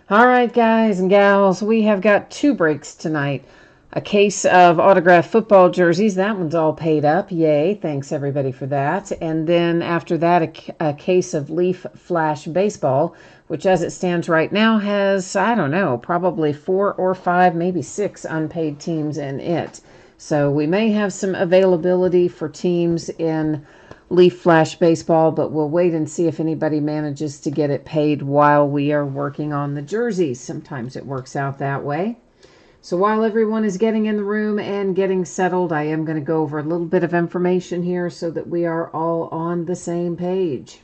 All right, guys and gals, we have got two breaks tonight. A case of autographed football jerseys. That one's all paid up. Yay. Thanks, everybody, for that. And then after that, a case of Leaf Flash Baseball, which as it stands right now has, I don't know, probably 4 or 5, maybe 6 unpaid teams in it. So we may have some availability for teams in Leaf Flash Baseball, but we'll wait and see if anybody manages to get it paid while we are working on the jerseys. Sometimes it works out that way. So while everyone is getting in the room and getting settled, I am going to go over a little bit of information here so that we are all on the same page.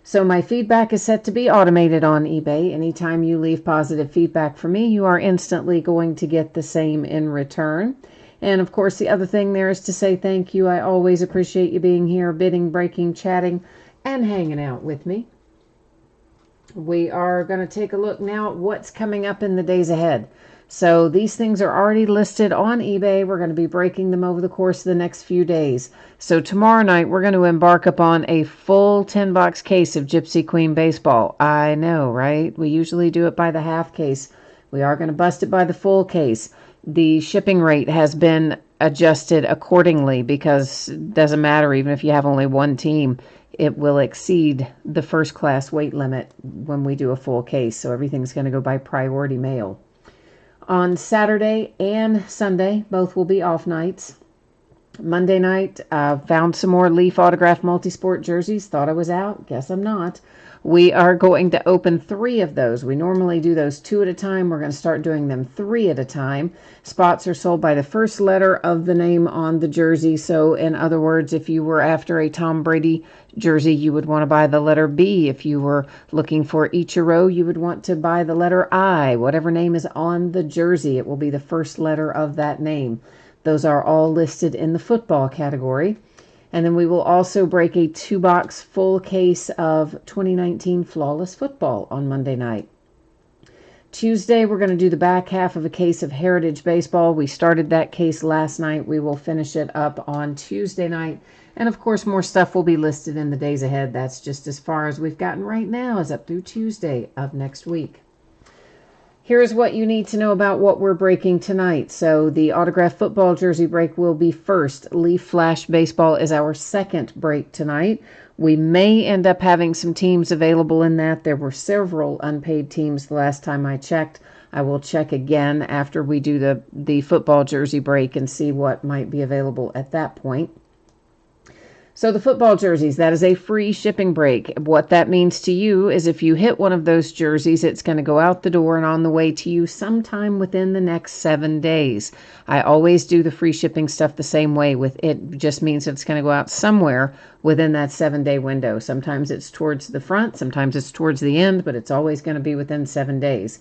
So my feedback is set to be automated on eBay. Anytime you leave positive feedback for me, you are instantly going to get the same in return. And of course, the other thing there is to say thank you. I always appreciate you being here, bidding, breaking, chatting, and hanging out with me. We are going to take a look now at what's coming up in the days ahead. So these things are already listed on eBay. We're going to be breaking them over the course of the next few days. So tomorrow night, we're going to embark upon a full 10-box case of Gypsy Queen Baseball. I know, right? We usually do it by the half case. We are going to bust it by the full case. The shipping rate has been adjusted accordingly because it doesn't matter even if you have only one team. It will exceed the first class weight limit when we do a full case. So everything's going to go by priority mail. On Saturday and Sunday, both will be off nights. Monday night, found some more Leaf autographed multi-sport jerseys. Thought I was out. Guess I'm not. We are going to open 3 of those. We normally do those 2 at a time. We're going to start doing them 3 at a time. Spots are sold by the first letter of the name on the jersey. So in other words, if you were after a Tom Brady jersey, you would want to buy the letter B. If you were looking for Ichiro, you would want to buy the letter I. Whatever name is on the jersey, it will be the first letter of that name. Those are all listed in the football category. And then we will also break a 2-box full case of 2019 Flawless Football on Monday night. Tuesday, we're going to do the back half of a case of Heritage Baseball. We started that case last night. We will finish it up on Tuesday night. And of course, more stuff will be listed in the days ahead. That's just as far as we've gotten right now, is up through Tuesday of next week. Here's what you need to know about what we're breaking tonight. So the autographed football jersey break will be first. Leaf Flash Baseball is our second break tonight. We may end up having some teams available in that. There were several unpaid teams the last time I checked. I will check again after we do the football jersey break and see what might be available at that point. So the football jerseys, that is a free shipping break. What that means to you is if you hit one of those jerseys, it's going to go out the door and on the way to you sometime within the next 7 days. I always do the free shipping stuff the same way. With it just means it's going to go out somewhere within that 7-day window. Sometimes it's towards the front, sometimes it's towards the end, but it's always going to be within 7 days.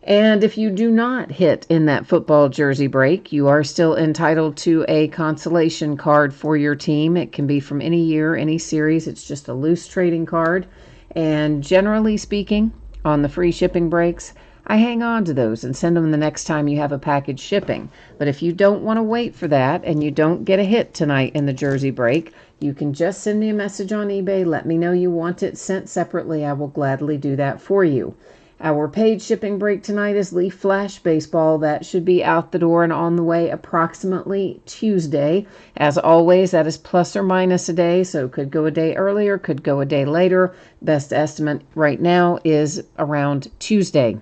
And if you do not hit in that football jersey break, you are still entitled to a consolation card for your team. It can be from any year, any series. It's just a loose trading card. And generally speaking, on the free shipping breaks, I hang on to those and send them the next time you have a package shipping. But if you don't want to wait for that and you don't get a hit tonight in the jersey break, you can just send me a message on eBay. Let me know you want it sent separately. I will gladly do that for you. Our paid shipping break tonight is Leaf Flash Baseball. That should be out the door and on the way approximately Tuesday. As always, that is plus or minus a day, so could go a day earlier, could go a day later. Best estimate right now is around Tuesday.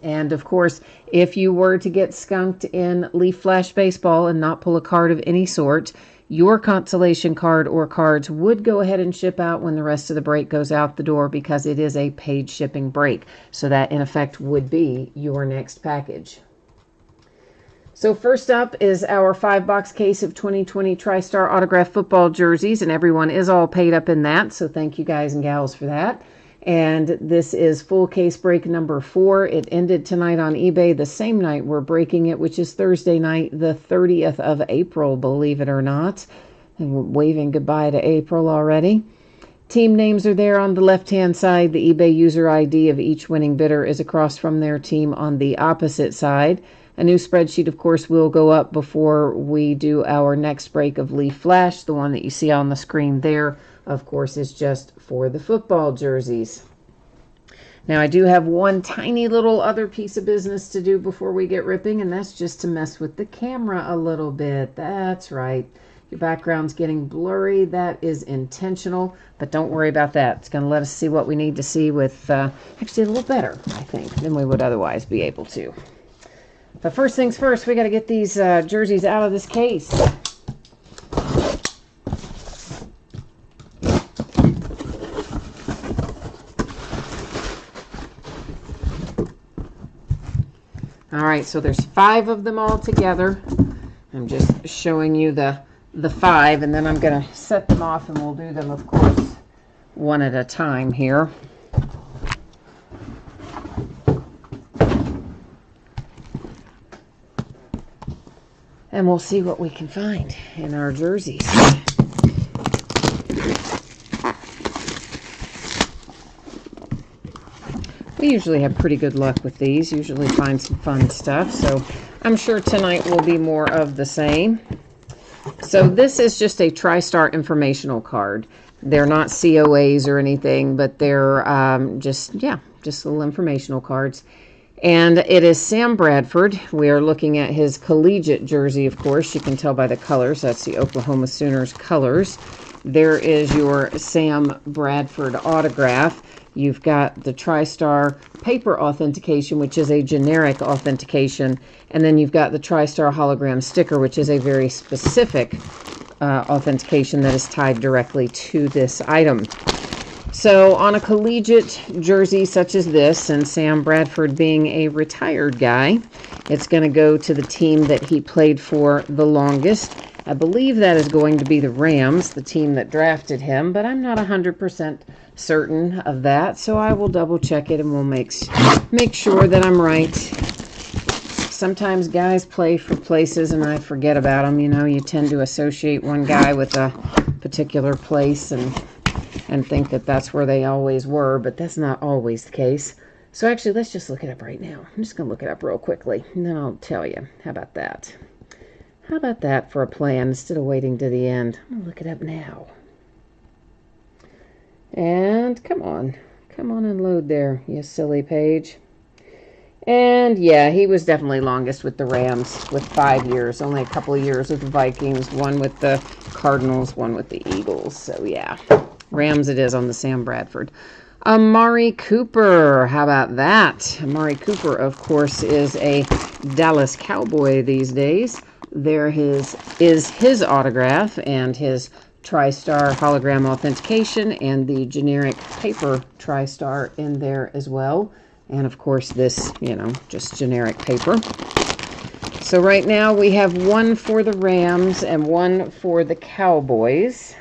And of course, if you were to get skunked in Leaf Flash Baseball and not pull a card of any sort, your consolation card or cards would go ahead and ship out when the rest of the break goes out the door because it is a paid shipping break. So that in effect would be your next package. So first up is our 5-box case of 2020 TriStar autographed football jerseys, and everyone is all paid up in that. So thank you guys and gals for that. And this is full case break number 4. It ended tonight on eBay the same night we're breaking it, which is Thursday night, the 30th of April, believe it or not. And we're waving goodbye to April already. Team names are there on the left-hand side. The eBay user ID of each winning bidder is across from their team on the opposite side. A new spreadsheet, of course, will go up before we do our next break of Leaf Flash. The one that you see on the screen there, of course, is just for the football jerseys. Now, I do have one tiny little other piece of business to do before we get ripping, and that's just to mess with the camera a little bit. That's right. Your background's getting blurry. That is intentional, but don't worry about that. It's going to let us see what we need to see with actually a little better, I think, than we would otherwise be able to. But first things first, we got to get these jerseys out of this case. All right, so there's 5 of them all together. I'm just showing you the 5, and then I'm going to set them off, and we'll do them, of course, one at a time here. And we'll see what we can find in our jerseys. We usually have pretty good luck with these, usually find some fun stuff, so I'm sure tonight will be more of the same. So this is just a TriStar informational card. They're not COAs or anything, but they're just little informational cards. And it is Sam Bradford. We are looking at his collegiate jersey, of course. You can tell by the colors. That's the Oklahoma Sooners colors. There is your Sam Bradford autograph. You've got the TriStar paper authentication, which is a generic authentication. And then you've got the TriStar hologram sticker, which is a very specific authentication that is tied directly to this item. So on a collegiate jersey such as this, and Sam Bradford being a retired guy, it's going to go to the team that he played for the longest. I believe that is going to be the Rams, the team that drafted him, but I'm not 100% certain of that, so I will double check it and we'll make sure that I'm right. Sometimes guys play for places and I forget about them. You know, you tend to associate one guy with a particular place and think that that's where they always were, but that's not always the case. So actually, let's just look it up right now. I'm just going to look it up real quickly, and then I'll tell you. How about that? How about that for a plan instead of waiting to the end? I'm going to look it up now. And come on and load there, you silly page. And yeah, he was definitely longest with the Rams with 5 years, only a couple of years with the Vikings, 1 with the Cardinals, 1 with the Eagles. So yeah, Rams it is on the Sam Bradford. Amari Cooper, how about that? Amari Cooper, of course, is a Dallas Cowboy these days. There is his autograph and his TriStar hologram authentication and the generic paper TriStar in there as well. And of course this, just generic paper. So right now we have 1 for the Rams and 1 for the Cowboys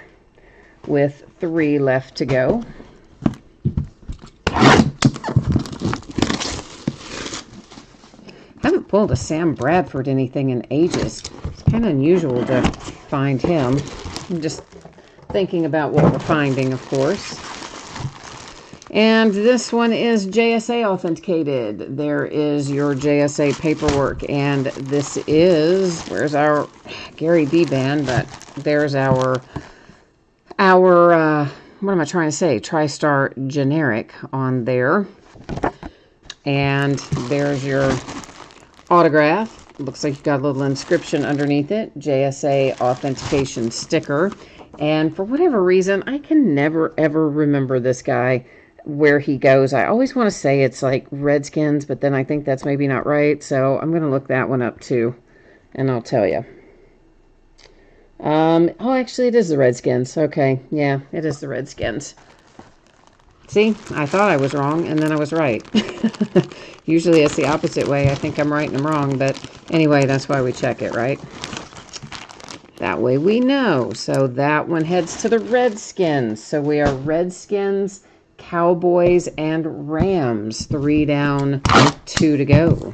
with 3 left to go. Haven't pulled a Sam Bradford anything in ages. It's kind of unusual to find him. I'm just thinking about what we're finding, of course. And this one is JSA authenticated. There is your JSA paperwork. And this is, where's our Gary B band, but there's our what am I trying to say? TriStar generic on there. And there's your autograph. Looks like you've got a little inscription underneath it. JSA authentication sticker. And for whatever reason, I can never, ever remember this guy, where he goes. I always want to say it's like Redskins, but then I think that's maybe not right. So I'm going to look that one up too, and I'll tell you. Oh, actually, it is the Redskins. Okay, yeah, it is the Redskins. See, I thought I was wrong, and then I was right. Usually it's the opposite way. I think I'm right and I'm wrong, but anyway, that's why we check it, right? That way we know. So that one heads to the Redskins. So we are Redskins, Cowboys, and Rams. 3 down, 2 to go.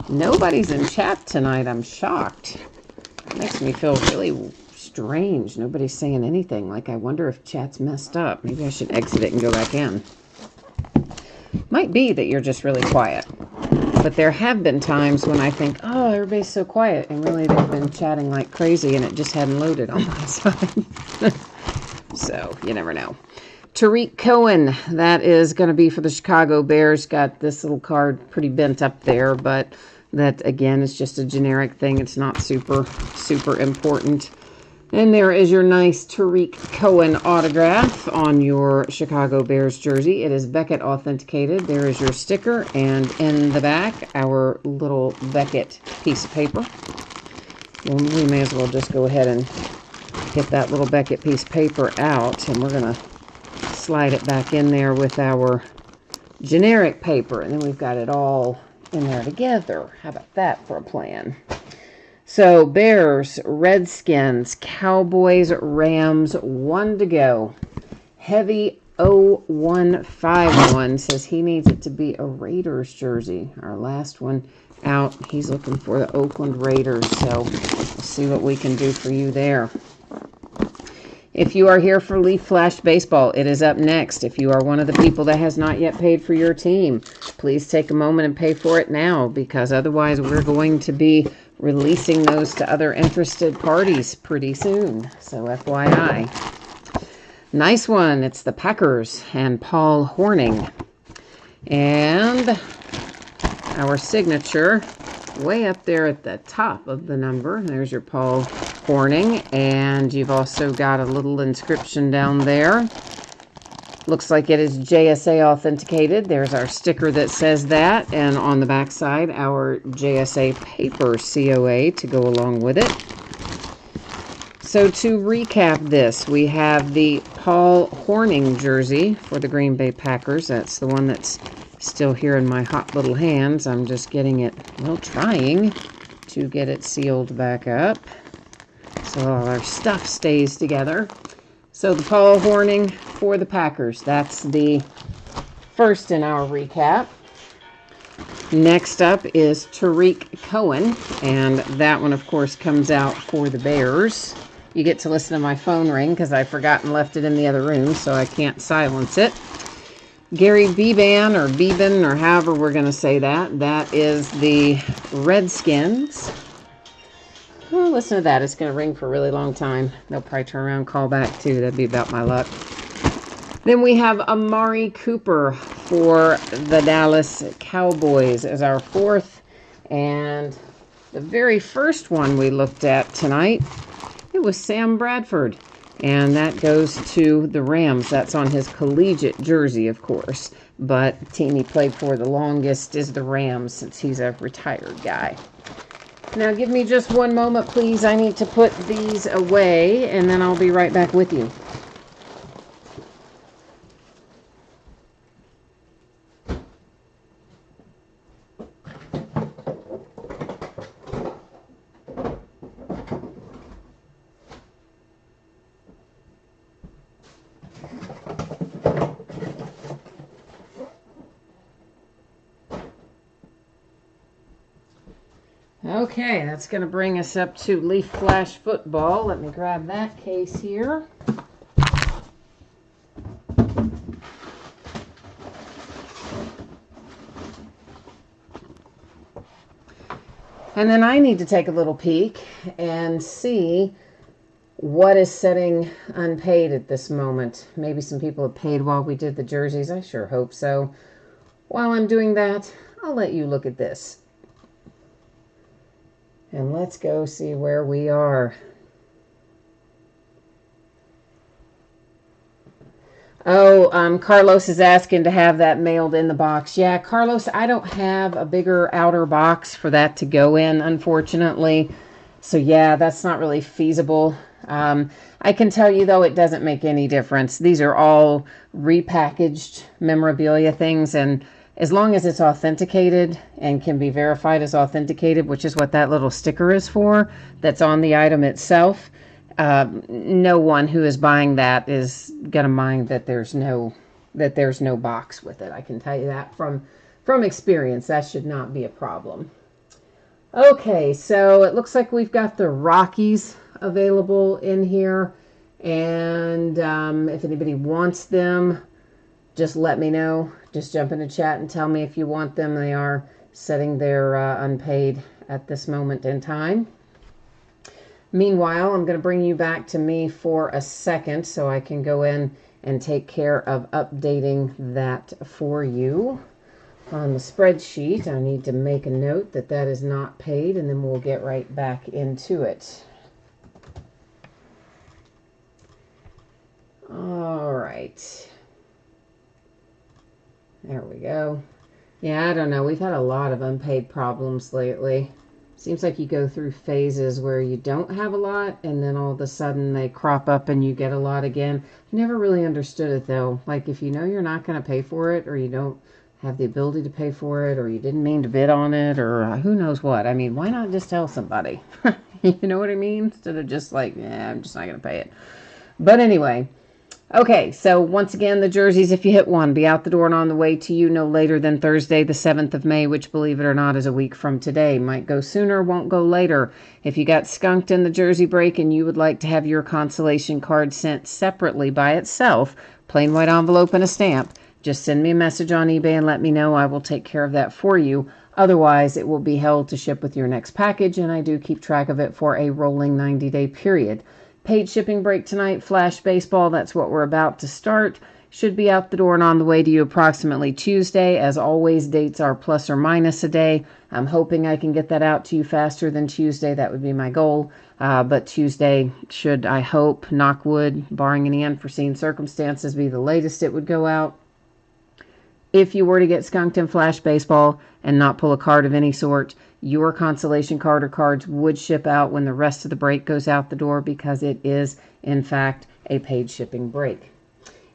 Nobody's in chat tonight. I'm shocked. It makes me feel really strange. Nobody's saying anything. Like, I wonder if chat's messed up. Maybe I should exit it and go back in. Might be that you're just really quiet. But there have been times when I think, oh, everybody's so quiet. And really, they've been chatting like crazy, and it just hadn't loaded on my side. So, you never know. Tariq Cohen, that is going to be for the Chicago Bears. Got this little card pretty bent up there, but that, again, is just a generic thing. It's not super important. And there is your nice Tariq Cohen autograph on your Chicago Bears jersey. It is Beckett authenticated. There is your sticker, and in the back, our little Beckett piece of paper. Well, we may as well just go ahead and get that little Beckett piece of paper out, and we're going to slide it back in there with our generic paper, and then we've got it all in there together. How about that for a plan? So, Bears, Redskins, Cowboys, Rams, 1 to go. Heavy 0151 says he needs it to be a Raiders jersey. Our last one out, he's looking for the Oakland Raiders, so we'll see what we can do for you there. If you are here for Leaf Flash Baseball, it is up next. If you are one of the people that has not yet paid for your team, please take a moment and pay for it now, because otherwise we're going to be releasing those to other interested parties pretty soon. So FYI. Nice one. It's the Packers and Paul Horning. And our signature way up there at the top of the number. There's your Paul Horning, and you've also got a little inscription down there. Looks like it is JSA authenticated. There's our sticker that says that, and on the back side, our JSA paper COA to go along with it. So to recap this, we have the Paul Horning jersey for the Green Bay Packers. That's the one that's still here in my hot little hands. I'm just getting it, well, trying to get it sealed back up so all our stuff stays together. So the Paul Horning for the Packers. That's the first in our recap. Next up is Tariq Cohen, and that one, of course, comes out for the Bears. You get to listen to my phone ring because I forgot and left it in the other room, so I can't silence it. Gary Beban, or Beban, or however we're going to say that. That is the Redskins. Oh, listen to that. It's going to ring for a really long time. They'll probably turn around and call back, too. That'd be about my luck. Then we have Amari Cooper for the Dallas Cowboys as our fourth. And the very first one we looked at tonight, it was Sam Bradford. And that goes to the Rams. That's on his collegiate jersey, of course. But the team he played for the longest is the Rams, since he's a retired guy. Now, give me just one moment, please. I need to put these away, and then I'll be right back with you. Okay, that's going to bring us up to Leaf Flash Football. Let me grab that case here. And then I need to take a little peek and see what is sitting unpaid at this moment. Maybe some people have paid while we did the jerseys. I sure hope so. While I'm doing that, I'll let you look at this. And let's go see where we are. Oh, Carlos is asking to have that mailed in the box. Yeah, Carlos, I don't have a bigger outer box for that to go in, unfortunately. So yeah, that's not really feasible. I can tell you, though, it doesn't make any difference. These are all repackaged memorabilia things, and as long as it's authenticated and can be verified as authenticated, which is what that little sticker is for, that's on the item itself, no one who is buying that is going to mind that there's no box with it. I can tell you that from experience. That should not be a problem. Okay, so it looks like we've got the Rockies available in here, and if anybody wants them, just let me know. Just jump in the chat and tell me if you want them. They are sitting there unpaid at this moment in time. Meanwhile, I'm going to bring you back to me for a second so I can go in and take care of updating that for you. On the spreadsheet, I need to make a note that that is not paid, and then we'll get right back into it. All right. There we go. Yeah, I don't know. We've had a lot of unpaid problems lately. Seems like you go through phases where you don't have a lot, and then all of a sudden they crop up and you get a lot again. I never really understood it, though. Like, if you know you're not going to pay for it, or you don't have the ability to pay for it, or you didn't mean to bid on it, or who knows what. I mean, why not just tell somebody? You know what I mean? Instead of just like, yeah, I'm just not going to pay it. But anyway, okay, so once again, the jerseys, if you hit one, be out the door and on the way to you no later than Thursday, the 7th of May, which, believe it or not, is a week from today. Might go sooner, won't go later. If you got skunked in the jersey break and you would like to have your consolation card sent separately by itself, plain white envelope and a stamp, just send me a message on eBay and let me know. I will take care of that for you. Otherwise, it will be held to ship with your next package, and I do keep track of it for a rolling 90-day period. Paid shipping break tonight, Flash Baseball, that's what we're about to start. Should be out the door and on the way to you approximately Tuesday. As always, dates are plus or minus a day. I'm hoping I can get that out to you faster than Tuesday. That would be my goal. But Tuesday should, I hope, knock wood, barring any unforeseen circumstances, be the latest it would go out. If you were to get skunked in Flash Baseball and not pull a card of any sort, your consolation card or cards would ship out when the rest of the break goes out the door, because it is, in fact, a paid shipping break.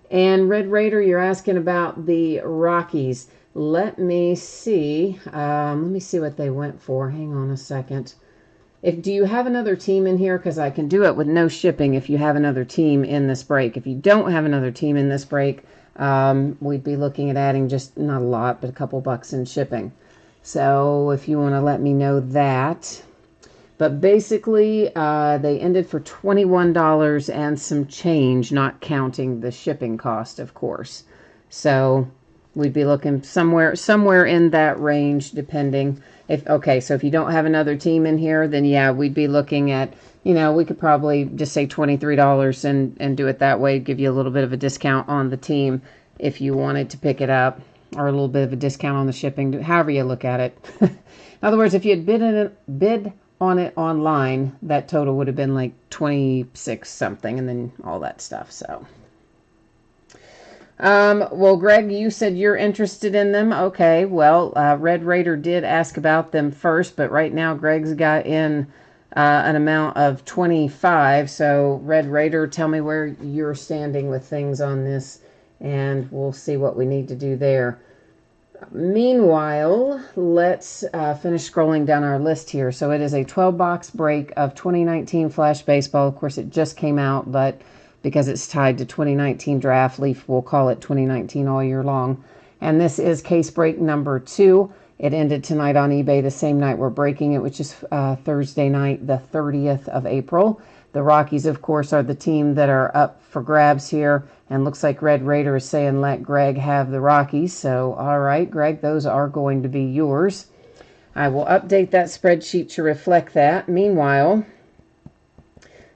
And Red Raider, you're asking about the Rockies. Let me see. What they went for. Hang on a second. Do you have another team in here? Because I can do it with no shipping if you have another team in this break. If you don't have another team in this break, we'd be looking at adding just not a lot, but a couple bucks in shipping. So if you want to let me know that. But basically, they ended for $21 and some change, not counting the shipping cost, of course. So we'd be looking somewhere in that range, depending. So if you don't have another team in here, then yeah, we'd be looking at, we could probably just say $23 and do it that way, give you a little bit of a discount on the team if you wanted to pick it up, or a little bit of a discount on the shipping, however you look at it. In other words, if you had bid on it online, that total would have been like 26 something, and then all that stuff. So, well, Greg, you said you're interested in them. Okay, well, Red Raider did ask about them first, but right now Greg's got in an amount of 25. So, Red Raider, tell me where you're standing with things on this, and we'll see what we need to do there. Meanwhile, let's finish scrolling down our list here. So it is a 12-box break of 2019 Flash Baseball. Of course, it just came out, but because it's tied to 2019 Draft Leaf, we'll call it 2019 all year long. And this is case break number 2. It ended tonight on eBay, the same night we're breaking it, which is Thursday night, the 30th of April. The Rockies, of course, are the team that are up for grabs here. And looks like Red Raider is saying let Greg have the Rockies. So, all right, Greg, those are going to be yours. I will update that spreadsheet to reflect that. Meanwhile,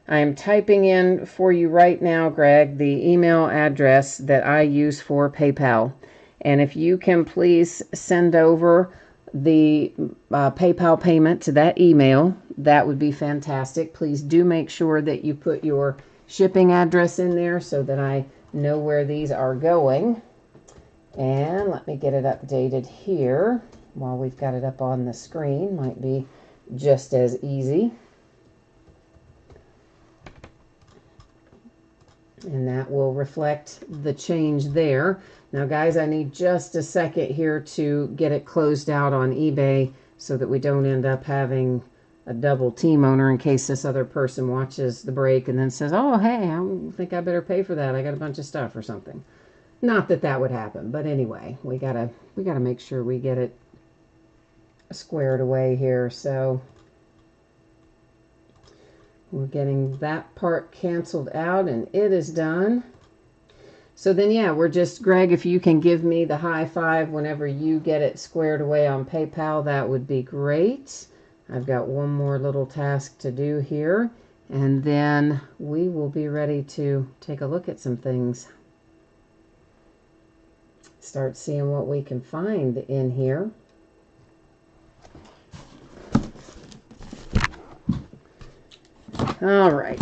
I am typing in for you right now, Greg, the email address that I use for PayPal. And if you can please send over the PayPal payment to that email, that would be fantastic. Please do make sure that you put your shipping address in there so that I know where these are going. And let me get it updated here while we've got it up on the screen. Might be just as easy. And that will reflect the change there. Now, guys, I need just a second here to get it closed out on eBay so that we don't end up having a double team owner in case this other person watches the break and then says, oh, hey, I think I better pay for that. I got a bunch of stuff or something. Not that that would happen, but anyway, we gotta make sure we get it squared away here. So we're getting that part canceled out, and it is done. So then, yeah, we're just, Greg, if you can give me the high five whenever you get it squared away on PayPal, that would be great. I've got one more little task to do here, and then we will be ready to take a look at some things. start seeing what we can find in here. All right.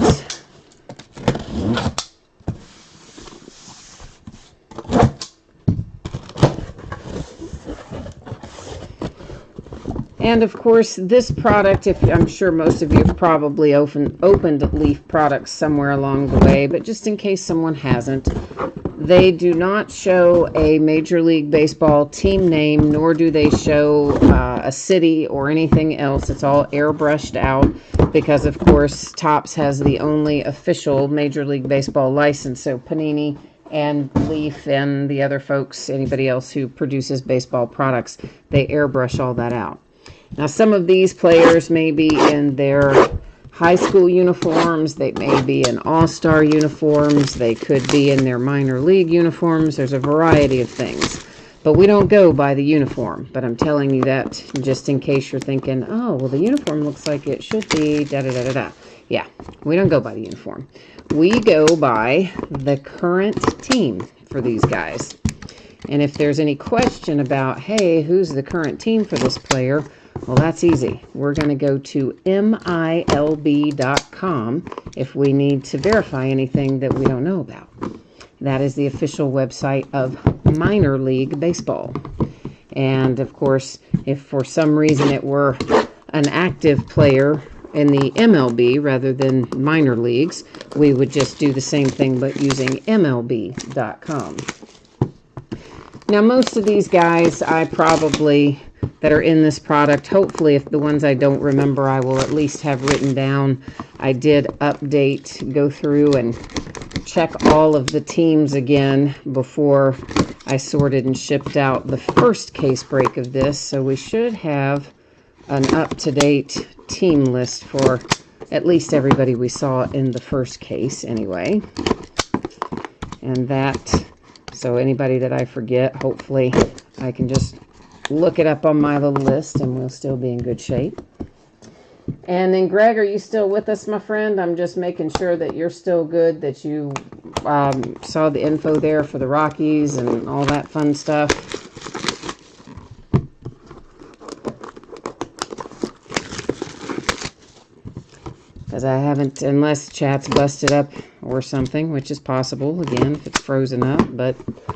And of course, this product, I'm sure most of you have probably opened Leaf products somewhere along the way, but just in case someone hasn't, they do not show a Major League Baseball team name, nor do they show a city or anything else. It's all airbrushed out because, of course, Topps has the only official Major League Baseball license. So Panini and Leaf and the other folks, anybody else who produces baseball products, they airbrush all that out. Now, some of these players may be in their high school uniforms, they may be in all-star uniforms, they could be in their minor league uniforms. There's a variety of things. But we don't go by the uniform. But I'm telling you that just in case you're thinking, oh, well, the uniform looks like it should be da-da-da-da-da. Yeah, we don't go by the uniform. We go by the current team for these guys. And if there's any question about, hey, who's the current team for this player? Well, that's easy. We're going to go to MILB.com if we need to verify anything that we don't know about. That is the official website of minor league baseball. And, of course, if for some reason it were an active player in the MLB rather than minor leagues, we would just do the same thing but using MLB.com. Now, most of these guys that are in this product, hopefully, if the ones I don't remember, I will at least have written down. I did go through and check all of the teams again before I sorted and shipped out the first case break of this. So we should have an up-to-date team list for at least everybody we saw in the first case anyway. And so anybody that I forget, hopefully I can just look it up on my little list and we'll still be in good shape. And then, Greg, are you still with us, my friend? I'm just making sure that you're still good, that you saw the info there for the Rockies and all that fun stuff. Because I haven't, unless chat's busted up or something, which is possible, again, if it's frozen up. But,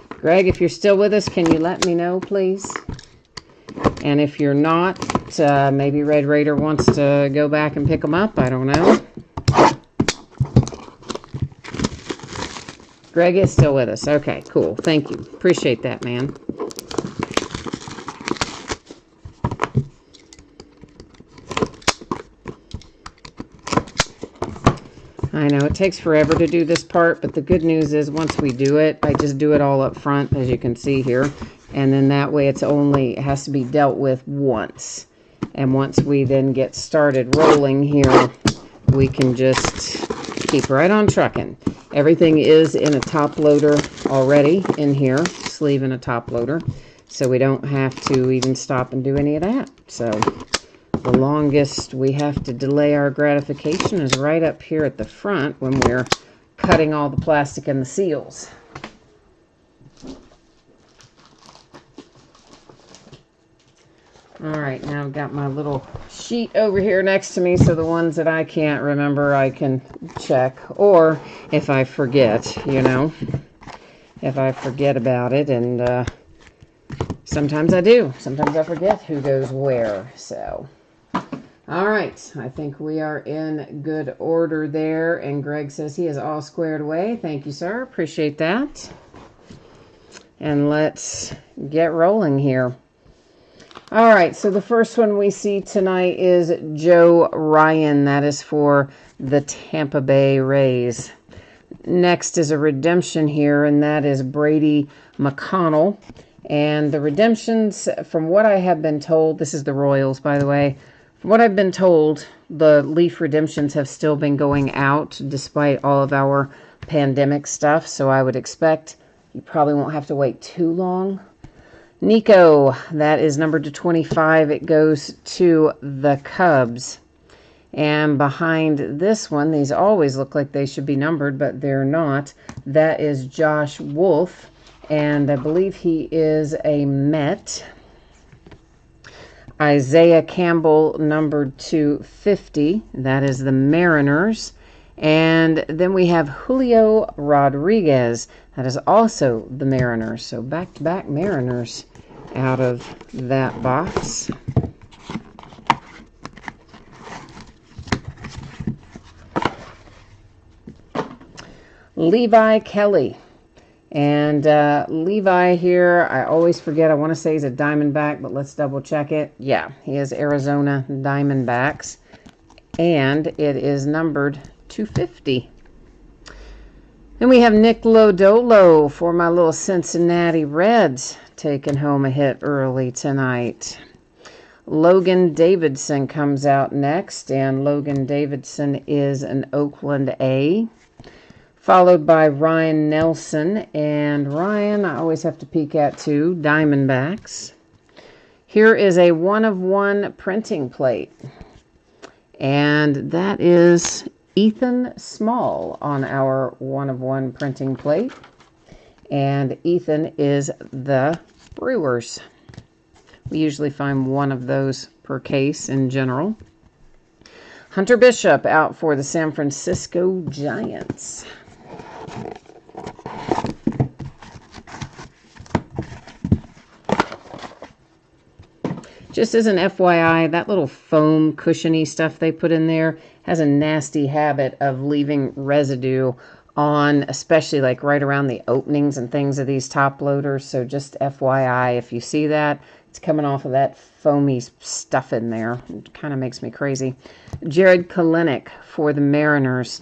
Greg, if you're still with us, can you let me know, please? And if you're not, maybe Red Raider wants to go back and pick them up. I don't know. Greg is still with us. Okay, cool. Thank you. Appreciate that, man. I know it takes forever to do this part, but the good news is once we do it, I just do it all up front, as you can see here. And then that way it has to be dealt with once. And once we then get started rolling here, we can just keep right on trucking. Everything is in a top loader already in here, sleeve in a top loader. So we don't have to even stop and do any of that. So the longest we have to delay our gratification is right up here at the front when we're cutting all the plastic and the seals. All right, now I've got my little sheet over here next to me, so the ones that I can't remember, I can check. Or if I forget, if I forget about it, and sometimes I do. Sometimes I forget who goes where, so. All right, I think we are in good order there, and Greg says he is all squared away. Thank you, sir. Appreciate that. And let's get rolling here. All right, so the first one we see tonight is Joe Ryan. That is for the Tampa Bay Rays. Next is a redemption here, and that is Brady McConnell. And the redemptions, from what I have been told, this is the Royals, by the way. From what I've been told, the Leaf redemptions have still been going out despite all of our pandemic stuff. So I would expect you probably won't have to wait too long. Nico, that is numbered to 25. It goes to the Cubs. And behind this one, these always look like they should be numbered, but they're not. That is Josh Wolf. and I believe he is a Met. Isaiah Campbell, numbered to 50. That is the Mariners. And then we have Julio Rodriguez. That is also the Mariners. So back-to-back Mariners out of that box. Levi Kelly. And Levi here, I always forget. I want to say he's a Diamondback, but let's double check it. Yeah, he is Arizona Diamondbacks. And it is numbered 250. Then we have Nick Lodolo for my little Cincinnati Reds, taking home a hit early tonight. Logan Davidson comes out next, and Logan Davidson is an Oakland A. Followed by Ryan Nelson, and Ryan I always have to peek at too, Diamondbacks. Here is a 1-of-1 printing plate, and that is Ethan Small on our 1-of-1 printing plate, and Ethan is the Brewers. We usually find one of those per case in general. Hunter Bishop out for the San Francisco Giants. Just as an FYI, that little foam cushiony stuff they put in there has a nasty habit of leaving residue on, especially like right around the openings and things of these top loaders. So just FYI, if you see that, it's coming off of that foamy stuff in there. It kind of makes me crazy. Jared Kelenic for the Mariners,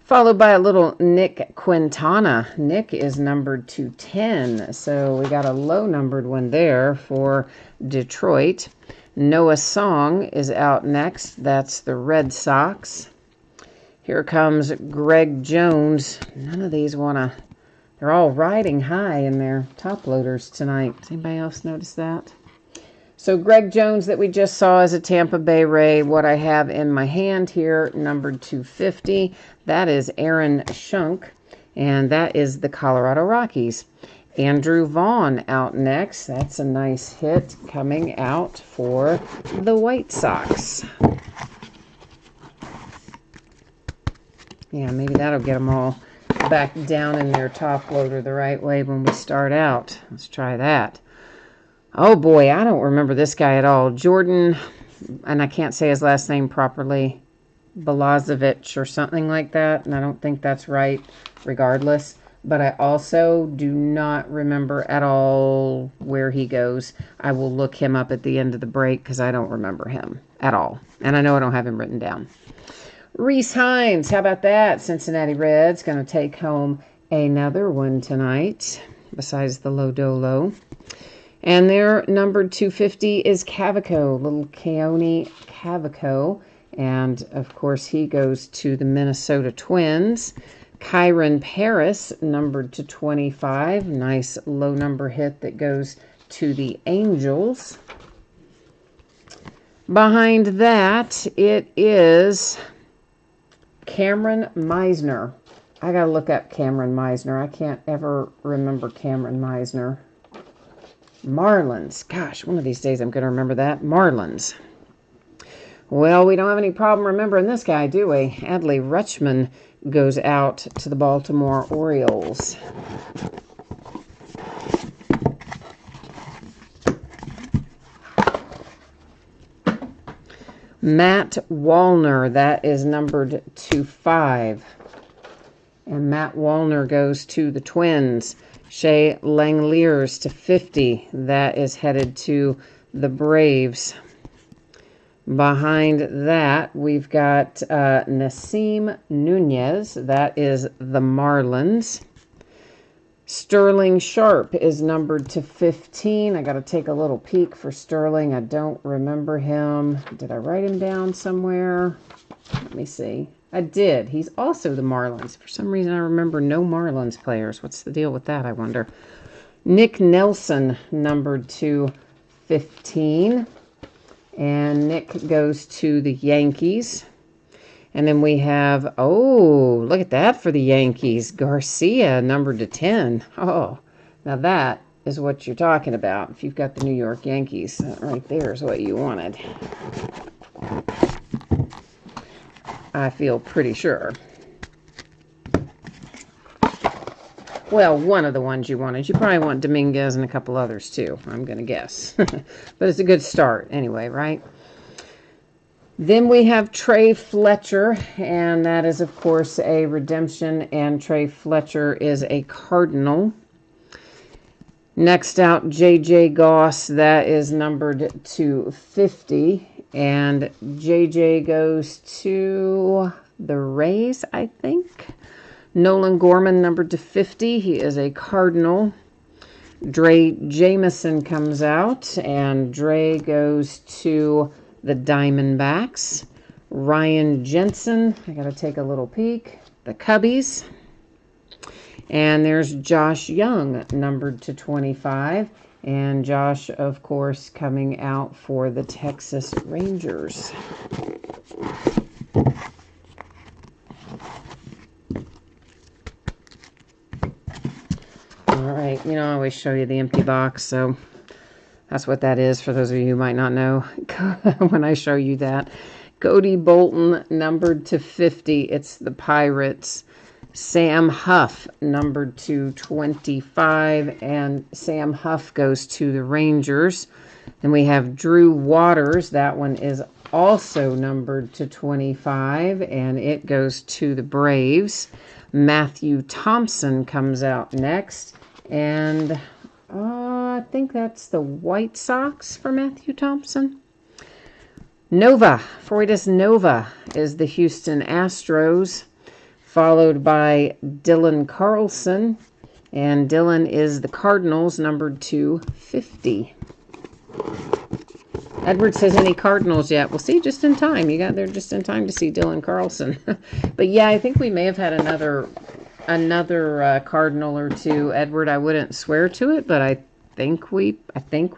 followed by a little Nick Quintana. Nick is numbered to 10, so we got a low-numbered one there for Detroit. Noah Song is out next. That's the Red Sox. Here comes Greg Jones. None of these want to... They're all riding high in their top loaders tonight. Does anybody else notice that? So Greg Jones that we just saw is a Tampa Bay Ray. What I have in my hand here, numbered 250, that is Aaron Schunk, and that is the Colorado Rockies. Andrew Vaughn out next. That's a nice hit coming out for the White Sox. Yeah, maybe that'll get them all back down in their top loader the right way when we start out. Let's try that. Oh boy, I don't remember this guy at all. Jordan, and I can't say his last name properly, Balazovich or something like that, and I don't think that's right regardless. But I also do not remember at all where he goes. I will look him up at the end of the break because I don't remember him at all. And I know I don't have him written down. Reese Hines, how about that? Cincinnati Reds going to take home another one tonight besides the Lodolo. And their numbered 250 is Cavaco, little Keone Cavaco. And, of course, he goes to the Minnesota Twins. Kyron Paris, numbered to 25. Nice low number hit that goes to the Angels. Behind that, it is Cameron Meisner. I got to look up Cameron Meisner. I can't ever remember Cameron Meisner. Marlins. Gosh, one of these days I'm going to remember that. Marlins. Well, we don't have any problem remembering this guy, do we? Adley Rutschman goes out to the Baltimore Orioles. Matt Wallner, that is numbered to 5. And Matt Wallner goes to the Twins. Shea Langeliers to 50. That is headed to the Braves. Behind that, we've got Nasim Nunez. That is the Marlins. Sterling Sharp is numbered to 15. I got to take a little peek for Sterling. I don't remember him. Did I write him down somewhere? Let me see. I did. He's also the Marlins. For some reason, I remember no Marlins players. What's the deal with that, I wonder? Nick Nelson, numbered to 15. And Nick goes to the Yankees. And then we have, oh, look at that for the Yankees. Garcia, numbered to 10. Oh, Now that is what you're talking about. If you've got the New York Yankees, right there is what you wanted. I feel pretty sure. Well, one of the ones you wanted. You probably want Dominguez and a couple others too, I'm going to guess. But it's a good start anyway, right? Then we have Trey Fletcher, and that is, of course, a redemption, and Trey Fletcher is a Cardinal. Next out, J.J. Goss, that is numbered to 50, and J.J. goes to the Rays, I think. Nolan Gorman, numbered to 50. He is a Cardinal. Dre Jameson comes out, and Dre goes to the Diamondbacks. Ryan Jensen, I got to take a little peek. The Cubbies. And there's Josh Young, numbered to 25. And Josh, of course, coming out for the Texas Rangers. All right, you know, I always show you the empty box, so that's what that is for those of you who might not know when I show you that. Cody Bolton, numbered to 50. It's the Pirates. Sam Huff, numbered to 25, and Sam Huff goes to the Rangers. Then we have Drew Waters. That one is also numbered to 25, and it goes to the Braves. Matthew Thompson comes out next, and I think that's the White Sox for Matthew Thompson. Nova, Freudis Nova is the Houston Astros, followed by Dylan Carlson, and Dylan is the Cardinals, numbered to 50. Edward says, any Cardinals yet? Well, see, just in time. You got there just in time to see Dylan Carlson. But yeah, I think we may have had another Cardinal or two. Edward, I wouldn't swear to it, but I think we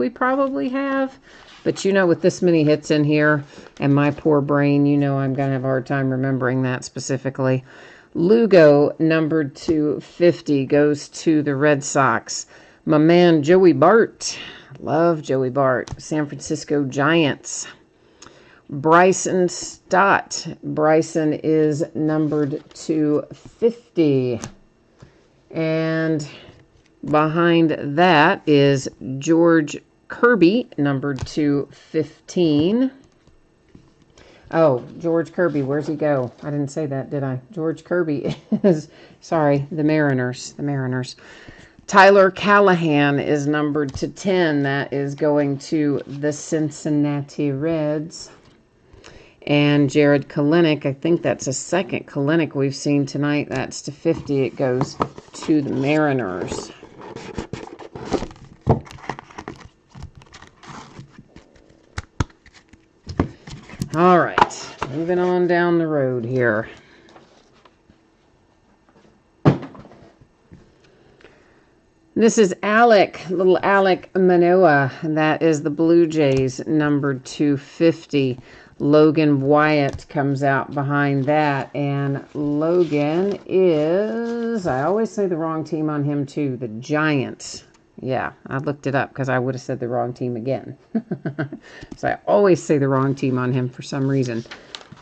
probably have. But you know, with this many hits in here and my poor brain, you know I'm going to have a hard time remembering that specifically. Lugo, numbered to 50, goes to the Red Sox. My man, Joey Bart. Love Joey Bart. San Francisco Giants. Bryson Stott. Bryson is numbered to 50. And behind that is George Kirby, numbered to 15. Oh, George Kirby, where's he go? I didn't say that, did I? George Kirby is, sorry, the Mariners. Tyler Callahan is numbered to 10. That is going to the Cincinnati Reds. And Jared Kelenic, I think that's a second Kelenic we've seen tonight. That's to 50. It goes to the Mariners. All right, moving on down the road here. This is little Alek Manoah. That is the Blue Jays, numbered to 50. Logan Wyatt comes out behind that. And Logan is, I always say the wrong team on him too, the Giants. Yeah, I looked it up because I would have said the wrong team again. So I always say the wrong team on him for some reason.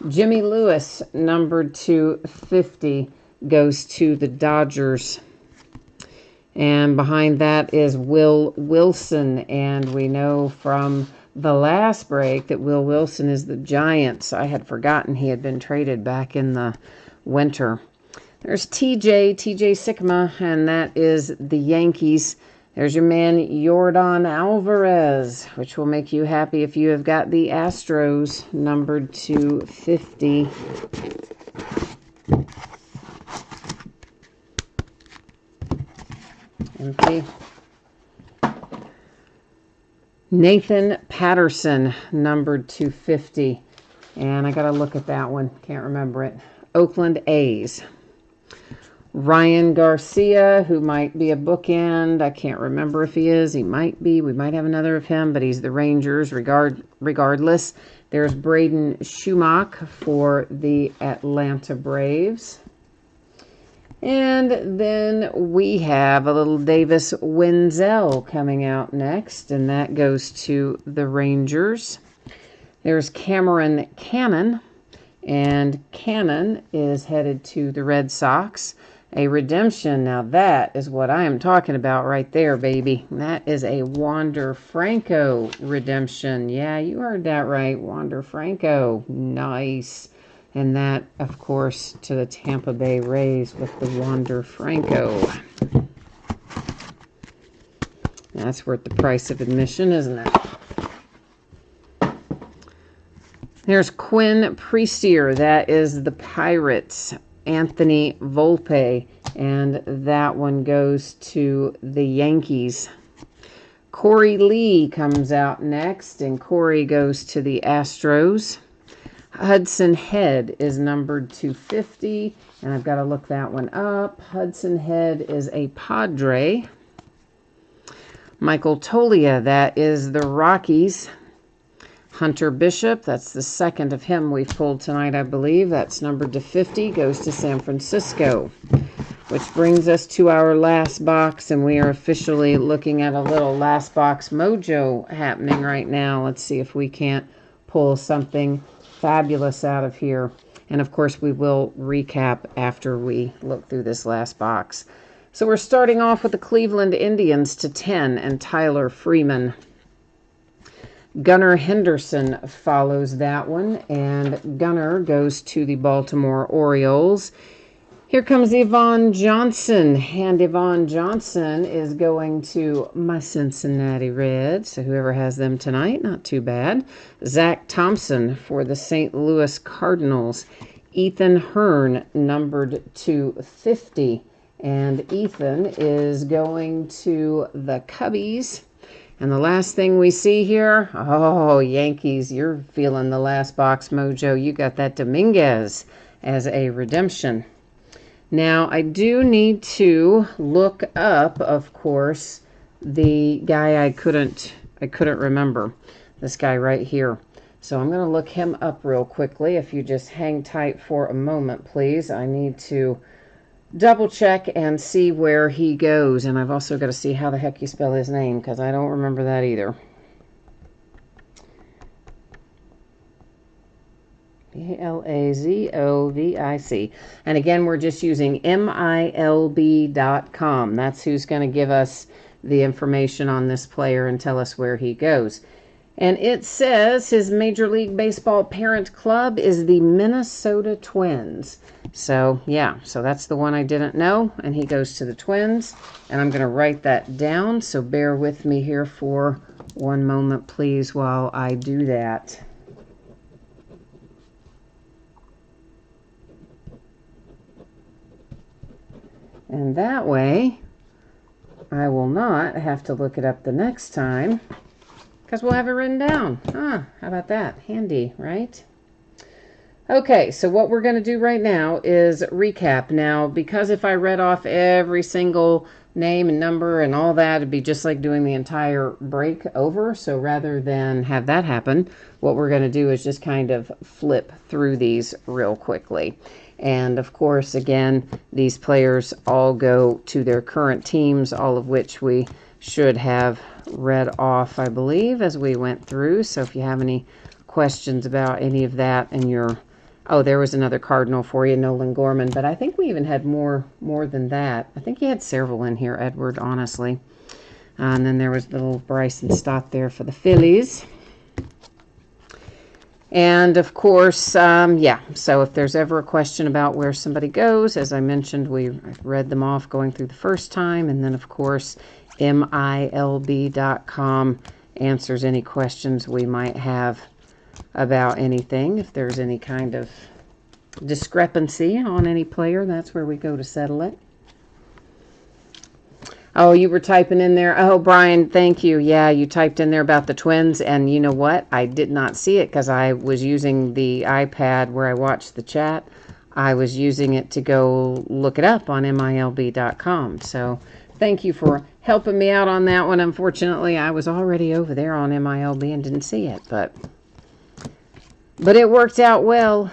Jimmy Lewis, numbered to 50, goes to the Dodgers. And behind that is Will Wilson. And we know from the last break that Will Wilson is the Giants. I had forgotten he had been traded back in the winter. There's TJ Sigma, and that is the Yankees. There's your man, Yordan Alvarez, which will make you happy if you have got the Astros, numbered to 50. Empty. Nathan Patterson, numbered to 50. And I got to look at that one. Can't remember it. Oakland A's. Ryan Garcia, who might be a bookend. I can't remember if he is. He might be. We might have another of him, but he's the Rangers regardless. There's Braden Schumach for the Atlanta Braves. And then we have a little Davis Wenzel coming out next, and that goes to the Rangers. There's Cameron Cannon, and Cannon is headed to the Red Sox. A redemption. Now that is what I am talking about right there, baby. That is a Wander Franco redemption. Yeah, you heard that right. Wander Franco. Nice. And that, of course, to the Tampa Bay Rays with the Wander Franco. That's worth the price of admission, isn't it? There's Quinn Priestier. That is the Pirates. Anthony Volpe. And that one goes to the Yankees. Corey Lee comes out next, and Corey goes to the Astros. Hudson Head is numbered 250, and I've got to look that one up. Hudson Head is a Padre. Michael Tolia, that is the Rockies. Hunter Bishop, that's the second of him we've pulled tonight, I believe. That's numbered to 50, goes to San Francisco. Which brings us to our last box, and we are officially looking at a little last box mojo happening right now. Let's see if we can't pull something fabulous out of here. And of course, we will recap after we look through this last box. So we're starting off with the Cleveland Indians to 10 and Tyler Freeman. Gunnar Henderson follows that one, and Gunnar goes to the Baltimore Orioles. Here comes Yvonne Johnson, and Yvonne Johnson is going to my Cincinnati Reds. So whoever has them tonight, not too bad. Zach Thompson for the St. Louis Cardinals. Ethan Hearn, numbered to 50. And Ethan is going to the Cubbies. And the last thing we see here, oh, Yankees, you're feeling the last box mojo. You got that Dominguez as a redemption. Now, I do need to look up, of course, the guy I couldn't remember. This guy right here. So I'm going to look him up real quickly. If you just hang tight for a moment, please. I need to double check and see where he goes. And I've also got to see how the heck you spell his name, because I don't remember that either. Lazovic. And again, we're just using MILB.com. That's who's going to give us the information on this player and tell us where he goes. And it says his Major League Baseball parent club is the Minnesota Twins. So, yeah, so that's the one I didn't know, and he goes to the Twins. And I'm going to write that down, so bear with me here for one moment, please, while I do that. And that way, I will not have to look it up the next time, because we'll have it written down. How about that? Handy, right? Okay, so what we're going to do right now is recap. Now, because if I read off every single name and number and all that, it'd be just like doing the entire break over. So rather than have that happen, what we're going to do is just kind of flip through these real quickly. And of course, again, these players all go to their current teams, all of which we should have read off, I believe, as we went through. So if you have any questions about any of that and you're... Oh, there was another Cardinal for you, Nolan Gorman. But I think we even had more than that. I think you had several in here, Edward, honestly. And then there was the little Bryson Stott there for the Phillies. And, of course, yeah, so if there's ever a question about where somebody goes, as I mentioned, we read them off going through the first time. And then, of course, MILB.com answers any questions we might have about anything. If there's any kind of discrepancy on any player, that's where we go to settle it. Oh, you were typing in there. Oh, Brian, thank you. Yeah, you typed in there about the Twins, and you know what? I did not see it because I was using the iPad where I watched the chat. I was using it to go look it up on MILB.com. So thank you for helping me out on that one. Unfortunately, I was already over there on MILB and didn't see it, but it worked out well.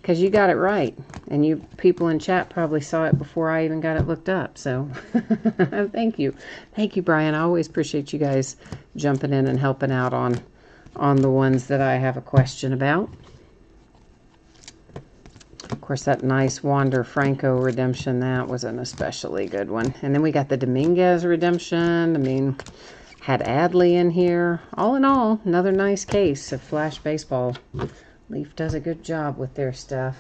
because you got it right. And you people in chat probably saw it before I even got it looked up. So thank you. Thank you, Brian. I always appreciate you guys jumping in and helping out on the ones that I have a question about. Of course, that nice Wander Franco redemption, that was an especially good one. And then we got the Dominguez redemption. I mean, had Adley in here. All in all, another nice case of Flash Baseball. Leaf does a good job with their stuff.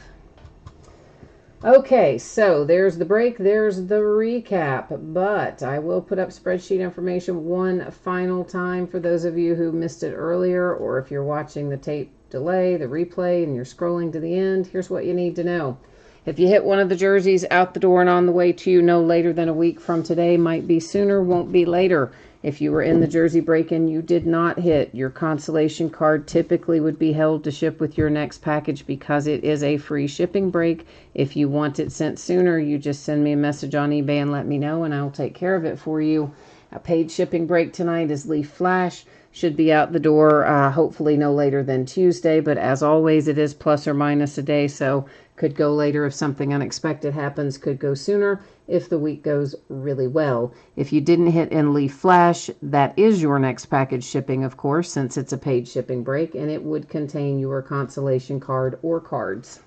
Okay, so there's the break, there's the recap, but I will put up spreadsheet information one final time for those of you who missed it earlier, or if you're watching the tape delay, the replay, and you're scrolling to the end. Here's what you need to know. If you hit one of the jerseys out the door and on the way to you no later than a week from today, might be sooner, won't be later. If you were in the jersey break-in, you did not hit, your consolation card typically would be held to ship with your next package because it is a free shipping break. If you want it sent sooner, you just send me a message on eBay and let me know, and I'll take care of it for you. A paid shipping break tonight is Leaf Flash. Should be out the door hopefully no later than Tuesday, but as always, it is plus or minus a day, so could go later if something unexpected happens, could go sooner if the week goes really well. If you didn't hit in Leaf Flash, that is your next package shipping, of course, since it's a paid shipping break, and it would contain your consolation card or cards.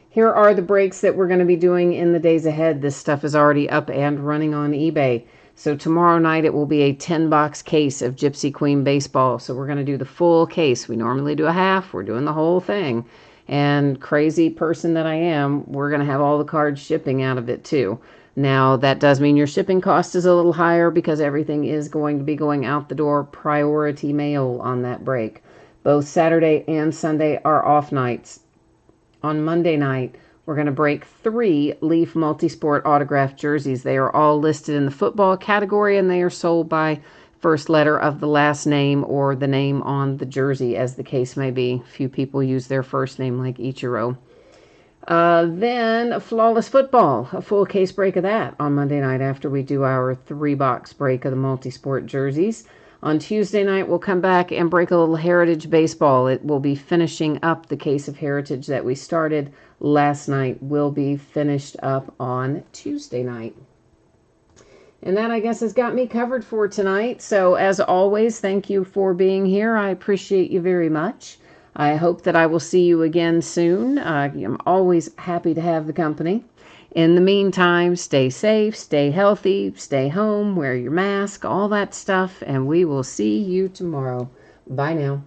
Here are the breaks that we're going to be doing in the days ahead. This stuff is already up and running on eBay. So tomorrow night it will be a 10-box case of Gypsy Queen Baseball. So we're going to do the full case. We normally do a half. We're doing the whole thing. And crazy person that I am, we're going to have all the cards shipping out of it too. Now, that does mean your shipping cost is a little higher because everything is going to be going out the door priority mail on that break. Both Saturday and Sunday are off nights. On Monday night, we're going to break 3 Leaf Multisport autographed jerseys. They are all listed in the football category, and they are sold by first letter of the last name or the name on the jersey, as the case may be. Few people use their first name like Ichiro. Then Flawless Football, a full case break of that on Monday night after we do our 3-box break of the Multisport jerseys. On Tuesday night, we'll come back and break a little Heritage Baseball. It will be finishing up the case of Heritage that we started last night. Will be finished up on Tuesday night. And that, I guess, has got me covered for tonight. So, as always, thank you for being here. I appreciate you very much. I hope that I will see you again soon. I'm always happy to have the company. In the meantime, stay safe, stay healthy, stay home, wear your mask, all that stuff, and we will see you tomorrow. Bye now.